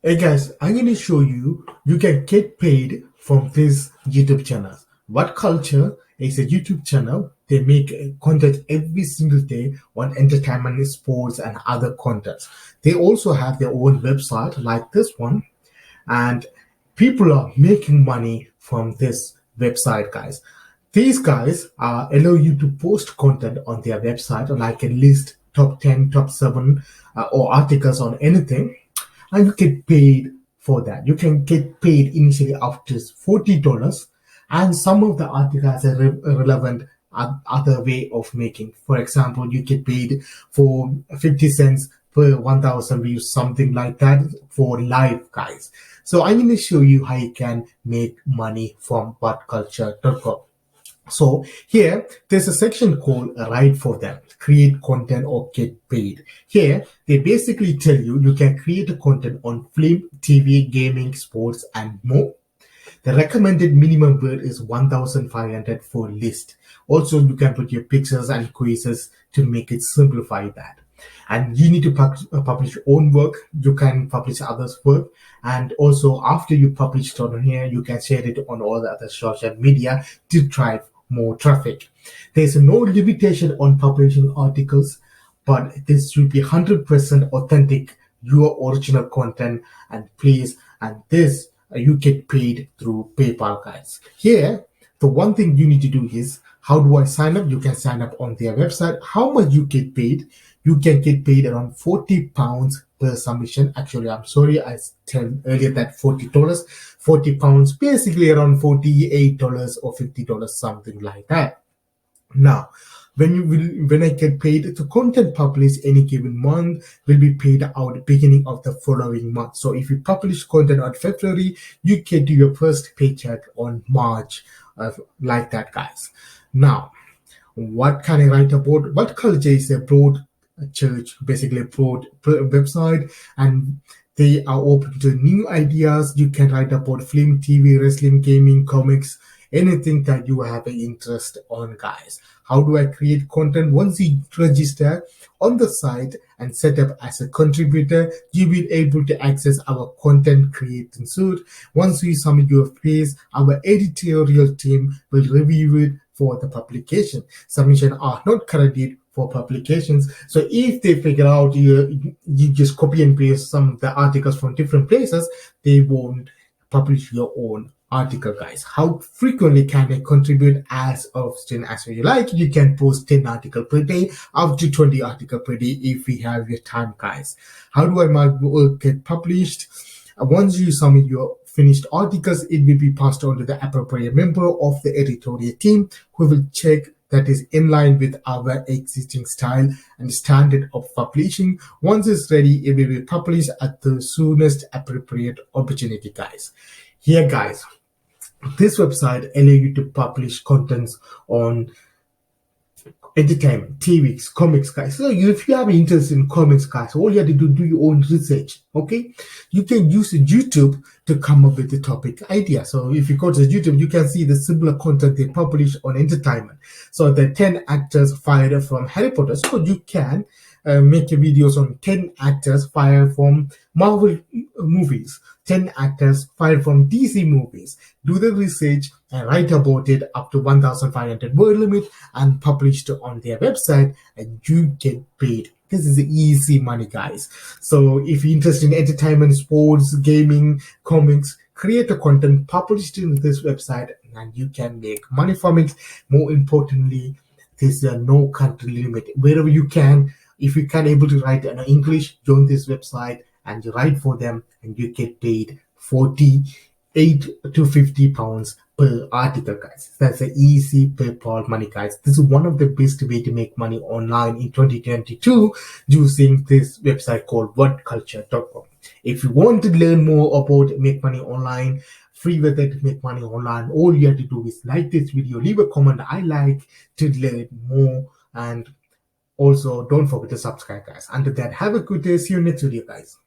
Hey guys, I'm going to show you can get paid from this YouTube channel. What Culture is a YouTube channel. They make content every single day on entertainment, sports, and other contents. They also have their own website like this one, and people are making money from this website, guys. These guys allow you to post content on their website, like a list, top 10, top 7, or articles on anything, and you get paid for that. You can get paid initially up to $40, and some of the articles are relevant other way of making. For example, you get paid for 50 cents per 1,000 views, something like that for live, guys. So I'm going to show you how you can make money from whatculture.com. So here, there's a section called Write for Them, create content or get paid. Here, they basically tell you can create a content on film, TV, gaming, sports, and more. The recommended minimum bid is 1,500 for list. Also, you can put your pictures and quizzes to make it simplify that. And you need to publish your own work. You can publish others' work. And also, after you publish it on here, you can share it on all the other social media to drive more traffic. There's no limitation on publishing articles, but this should be 100% authentic, your original content, and please, and this you get paid through PayPal, guys. Here, the one thing you need to do is, how do I sign up? You can sign up on their website. How much you get paid? You can get paid around £40 per submission. Actually, I'm sorry, I said earlier that $40. £40, basically around $48 or $50, something like that. Now, when I get paid, the content published any given month will be paid out beginning of the following month. So if you publish content on February, you get your first paycheck on March, like that, guys. Now, what can I write about? What Culture is a broad church, basically a broad website, and they are open to new ideas. You can write about film, TV, wrestling, gaming, comics, anything that you have an interest on, guys. How do I create content? Once you register on the site and set up as a contributor, you will be able to access our content creating suite. Once you submit your piece, our editorial team will review it for the publication. Submissions are not credited for publications. So if they figure out you just copy and paste some of the articles from different places, they won't publish your own article, guys. How frequently can they contribute? As often as you like. You can post 10 articles per day, up to 20 articles per day if we have your time, guys. How do my work get published? Once you submit your finished articles, it will be passed on to the appropriate member of the editorial team, who will check that is in line with our existing style and standard of publishing. Once it's ready, it will be published at the soonest appropriate opportunity, guys. Here, guys, this website allows you to publish contents on entertainment, TVs, comics, guys. So if you have interest in comics, guys, all you have to do your own research, okay? You can use YouTube to come up with the topic idea. So if you go to YouTube, you can see the similar content they publish on entertainment. So the 10 actors fired from Harry Potter. So you can make videos on 10 actors fired from Marvel movies, 10 actors fired from DC movies. Do the research and write about it up to 1,500 word limit and publish it on their website, and you get paid. This is easy money, guys. So if you're interested in entertainment, sports, gaming, comics, create a content, publish it in this website, and you can make money from it. More importantly, there's no country limit. Wherever you can, if you can able to write in English, join this website and you write for them, and you get paid 48 to 50 pounds per article, guys. That's an easy PayPal money, guys. This is one of the best way to make money online in 2022 using this website called whatculture.com. If you want to learn more about make money online, free method to make money online, all you have to do is like this video, leave a comment, I like, to learn more, and also don't forget to subscribe, guys. Until that, have a good day. See you next video, guys.